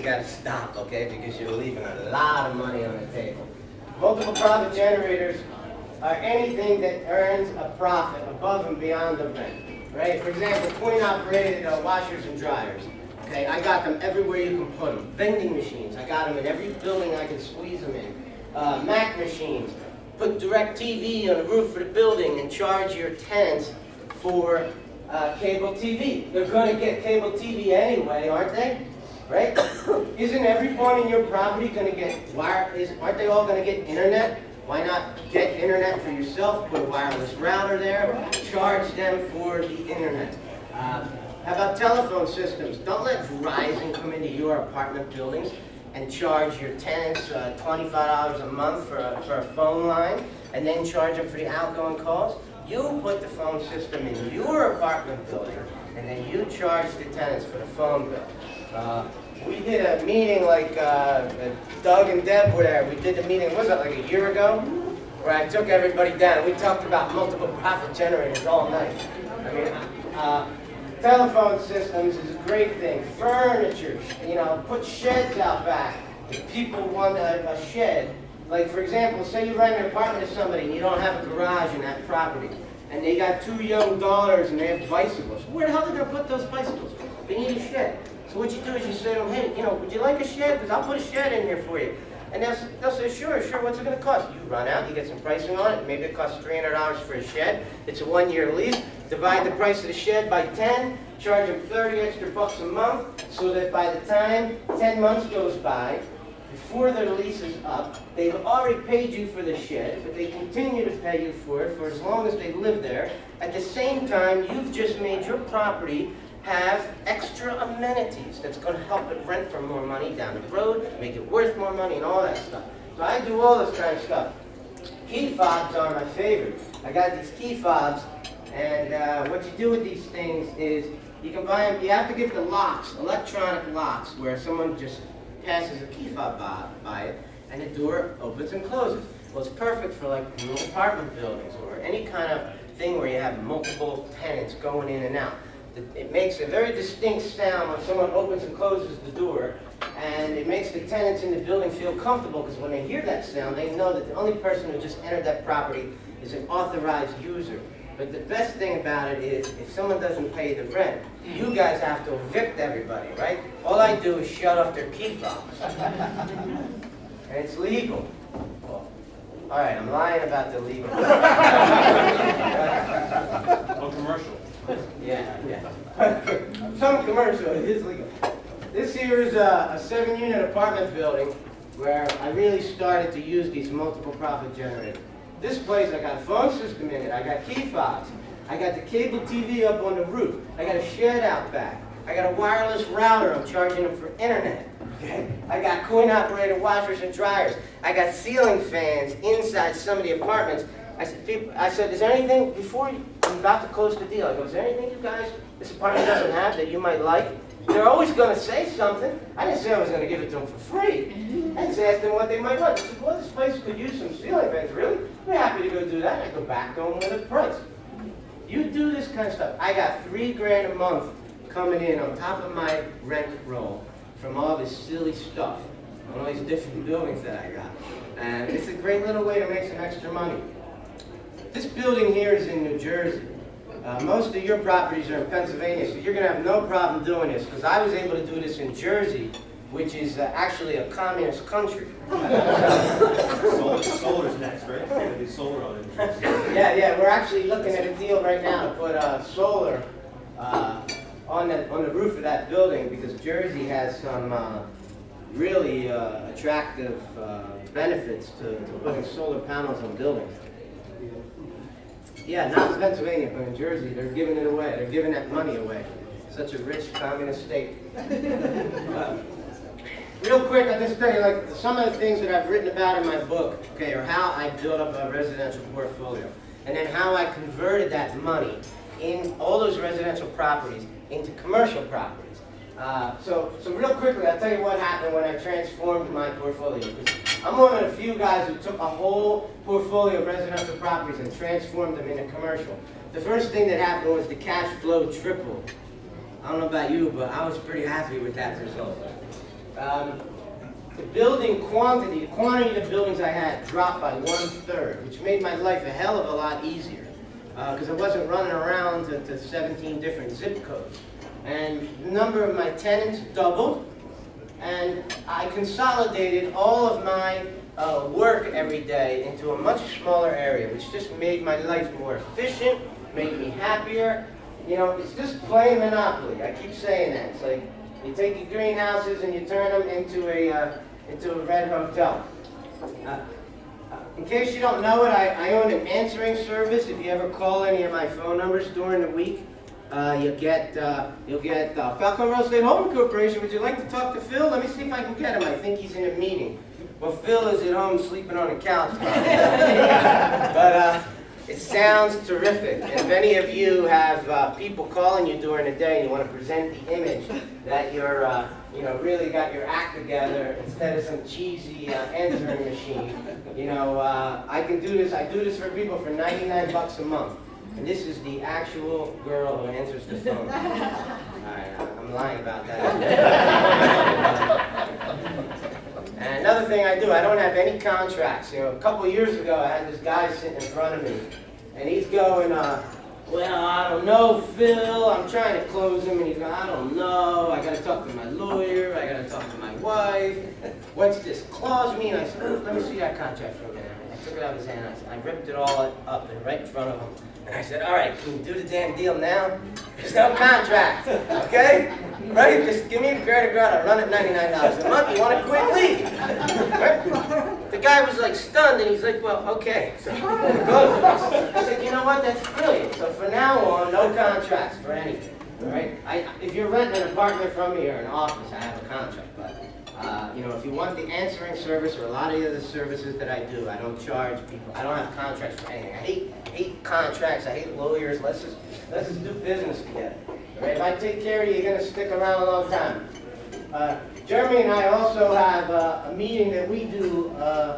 got to stop, okay? Because you're leaving a lot of money on the table. Multiple profit generators are anything that earns a profit above and beyond the rent, right? For example, coin-operated washers and dryers. Okay, I got them everywhere you can put them. Vending machines, I got them in every building I can squeeze them in. Mac machines, put direct TV on the roof of the building and charge your tenants for cable TV. They're going to get cable TV anyway, aren't they? Right? Isn't everyone in your property going to get aren't they all going to get internet? Why not get internet for yourself, put a wireless router there, charge them for the internet? How about telephone systems? Don't let Verizon come into your apartment buildings and charge your tenants $25 a month for a phone line, and then charge them for the outgoing calls. You put the phone system in your apartment building, and then you charge the tenants for the phone bill. We did a meeting like Doug and Deb were there. We did the meeting, was it like a year ago? Where I took everybody down. We talked about multiple profit generators all night. I mean, telephone systems is a great thing. Furniture, you know, put sheds out back. If people want a shed, like for example, say you rent an apartment to somebody and you don't have a garage in that property, and they got 2 young daughters and they have bicycles. Where the hell are they going to put those bicycles? They need a shed. So what you do is you say to them, hey, you know, would you like a shed? Because I'll put a shed in here for you. And they'll say, sure, what's it going to cost? You run out, you get some pricing on it. Maybe it costs $300 for a shed. It's a 1-year lease. Divide the price of the shed by 10, charge them 30 extra bucks a month, so that by the time 10 months goes by, before their lease is up, they've already paid you for the shed, but they continue to pay you for it for as long as they live there. At the same time, you've just made your property have extra amenities that's going to help it rent for more money down the road, make it worth more money, and all that stuff. So I do all this kind of stuff. Key fobs are my favorite. I got these key fobs, and what you do with these things is you can buy them. You have to get the locks, electronic locks, where someone just passes a key fob by it, and the door opens and closes. Well, it's perfect for like new apartment buildings or any kind of thing where you have multiple tenants going in and out. It makes a very distinct sound when someone opens and closes the door, and it makes the tenants in the building feel comfortable, because when they hear that sound, they know that the only person who just entered that property is an authorized user. But the best thing about it is, if someone doesn't pay the rent, you guys have to evict everybody, right? All I do is shut off their key fobs. And it's legal. Well, all right, I'm lying about the legal. On commercial. Yeah. Some commercial, it is legal. This here is a 7-unit apartment building where I really started to use these multiple profit generators. This place, I got a phone system in it, I got key fobs, I got the cable TV up on the roof, I got a shed out back, I got a wireless router, I'm charging them for internet. Okay? I got coin-operated washers and dryers, I got ceiling fans inside some of the apartments. I said, is there anything, before I'm about to close the deal, I go, is there anything you guys, this apartment doesn't have that you might like? They're always going to say something. I didn't say I was going to give it to them for free. I just asked them what they might want. I said, well, this place could use some ceiling fans. Really? We're happy to go do that. I go back to them with a price. You do this kind of stuff. I got $3 grand a month coming in on top of my rent roll from all this silly stuff on all these different buildings that I got. And it's a great little way to make some extra money. This building here is in New Jersey. Most of your properties are in Pennsylvania, so you're going to have no problem doing this, because I was able to do this in Jersey, which is actually a communist country. Solar's next, right? There'll be solar on it. Yeah, we're actually looking at a deal right now to put solar on the roof of that building, because Jersey has some really attractive benefits to putting solar panels on buildings. Yeah, not in Pennsylvania, but in Jersey, they're giving it away. They're giving that money away. Such a rich communist state. Real quick, I'll just tell you, like, some of the things that I've written about in my book, okay, are how I built up a residential portfolio, and then how I converted that money in all those residential properties into commercial properties. So real quickly, I'll tell you what happened when I transformed my portfolio. I'm one of the few guys who took a whole portfolio of residential properties and transformed them into commercial. The first thing that happened was the cash flow tripled. I don't know about you, but I was pretty happy with that result. The building quantity, the quantity of buildings I had dropped by 1/3, which made my life a hell of a lot easier because I wasn't running around to 17 different zip codes. And the number of my tenants doubled, and I consolidated all of my work every day into a much smaller area, which just made my life more efficient, made me happier. You know, it's just plain Monopoly. I keep saying that. It's like you take your greenhouses and you turn them into a red hotel. In case you don't know it, I own an answering service. If you ever call any of my phone numbers during the week, you'll get Falcon Real Estate Holding Corporation. Would you like to talk to Phil? Let me see if I can get him. I think he's in a meeting. Well, Phil is at home sleeping on a couch. But it sounds terrific. And if any of you have people calling you during the day and you want to present the image that you're, really got your act together instead of some cheesy answering machine, I can do this. I do this for people for $99 a month. And this is the actual girl who answers the phone. All right, I'm lying about that. And another thing I do, I don't have any contracts. A couple of years ago, I had this guy sitting in front of me, and he's going, well, I don't know, Phil. I'm trying to close him, and he's going, I don't know. I got to talk to my lawyer. I got to talk to my wife. What's this clause mean? I said, let me see that contract for a minute. I took it out of his hand. I ripped it all up and right in front of him. And I said, all right, can you do the damn deal now? There's no contract, okay? Right? Just give me a credit card. I'll run it $99 a month. You want to quit? Leave. Right? The guy was like stunned, and he's like, well, okay. So I said, you know what? That's brilliant. So from now on, no contracts for anything. All right? If you're renting an apartment from me or an office, I have a contract. But if you want the answering service or a lot of the other services that I do, I don't charge people. I don't have contracts for anything. I hate contracts. I hate lawyers. Let's just do business together. All right? If I take care of you, you're going to stick around a long time. Jeremy and I also have a meeting that we do.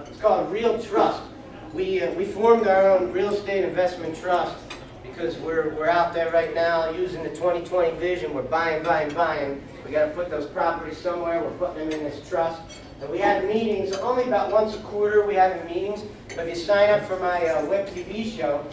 It's called Real Trust. We formed our own real estate investment trust because we're out there right now using the 2020 vision. We're buying. We got to put those properties somewhere. We're putting them in this trust. And we have meetings, only about once a quarter we have meetings. But if you sign up for my web TV show,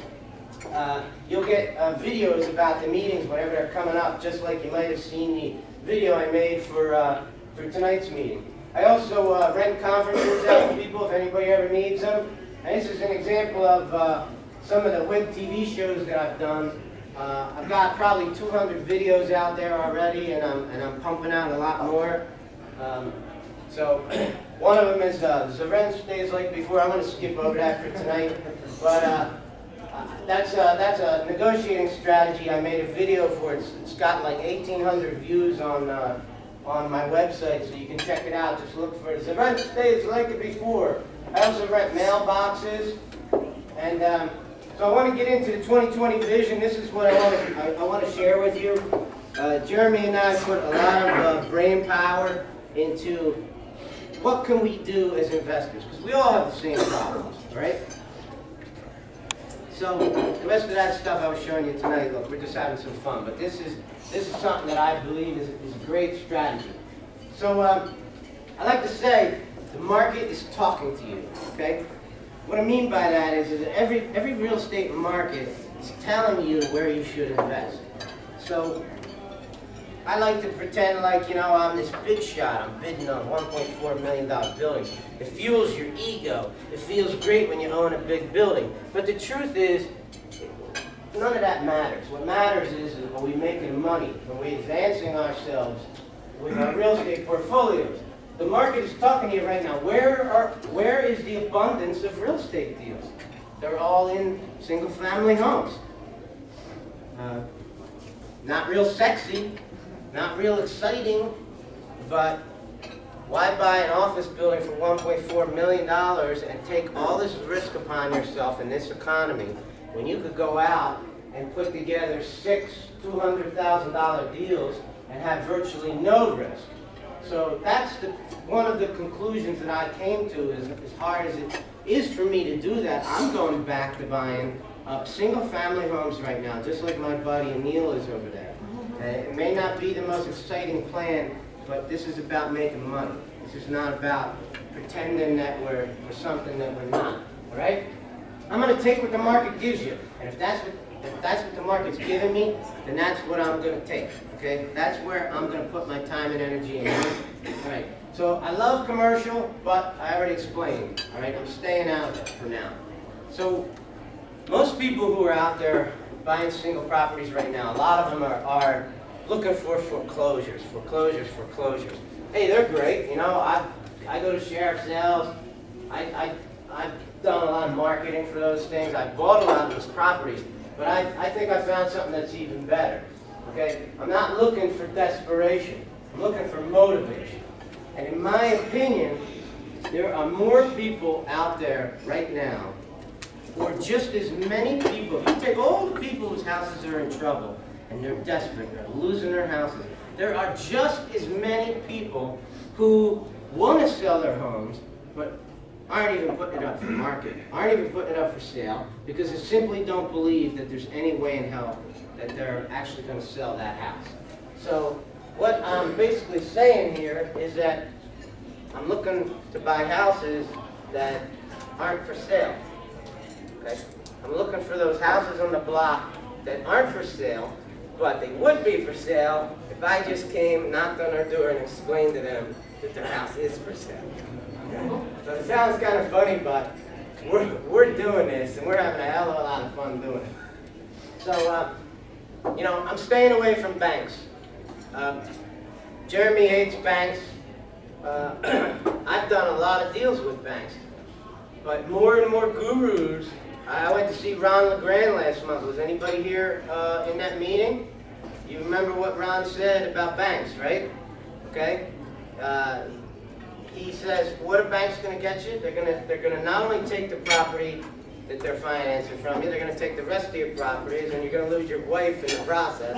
you'll get videos about the meetings whenever they're coming up, just like you might have seen the video I made for tonight's meeting. I also rent conference rooms out for people if anybody ever needs them. And this is an example of some of the web TV shows that I've done. I've got probably 200 videos out there already, and I'm pumping out a lot more. So one of them is the rent stays like before. I'm going to skip over that for tonight, but that's a negotiating strategy. I made a video for it. It's got like 1,800 views on my website, so you can check it out. Just look for it. The rent stays like it before. I also rent mailboxes, and so I want to get into the 2020 vision. This is what I want to share with you. Jeremy and I put a lot of brain power into what can we do as investors, because we all have the same problems, right? So the rest of that stuff I was showing you tonight, look, we're just having some fun, but this is something that I believe is a great strategy. So I like to say the market is talking to you, okay? What I mean by that is that every real estate market is telling you where you should invest. So I like to pretend like, I'm this big shot. I'm bidding on $1.4 million building. It fuels your ego. It feels great when you own a big building. But the truth is, none of that matters. What matters is, are we making money? Are we advancing ourselves with our real estate portfolios? The market is talking to you right now. Where is the abundance of real estate deals? They're all in single-family homes. Not real sexy, not real exciting, but why buy an office building for $1.4 million and take all this risk upon yourself in this economy when you could go out and put together 6 $200,000 deals and have virtually no risk? So that's one of the conclusions that I came to. Is as hard as it is for me to do that, I'm going back to buying single-family homes right now, just like my buddy Neil is over there. It may not be the most exciting plan but this is about making money. This is not about pretending that we're something that we're not, all right? I'm going to take what the market gives you, and if that's what the market's giving me, then that's what I'm going to take, okay? That's where I'm going to put my time and energy in. All right, so I love commercial, but I already explained, all right? I'm staying out of it for now. So most people who are out there buying single properties right now, a lot of them are looking for foreclosures. Hey, they're great, you know, I go to sheriff sales, I've done a lot of marketing for those things, I bought a lot of those properties, but I think I found something that's even better, okay? I'm not looking for desperation, I'm looking for motivation. And in my opinion, there are more people out there right now, or just as many people. If you take all the people whose houses are in trouble, and they're desperate, they're losing their houses, there are just as many people who want to sell their homes, but aren't even putting it up for market, aren't even putting it up for sale, because they simply don't believe that there's any way in hell that they're actually going to sell that house. So what I'm basically saying here is that I'm looking to buy houses that aren't for sale. Okay? I'm looking for those houses on the block that aren't for sale, but they would be for sale if I just came, knocked on their door, and explained to them that their house is for sale. Okay? So it sounds kind of funny, but we're doing this, and we're having a hell of a lot of fun doing it. So, you know, I'm staying away from banks. Jeremy hates banks. I've done a lot of deals with banks, but more and more gurus. I went to see Ron LeGrand last month. Was anybody here in that meeting? You remember what Ron said about banks, right? Okay. He says, what are banks going to get you? They're gonna not only take the property that they're financing from you, they're going to take the rest of your properties, and you're going to lose your wife in the process.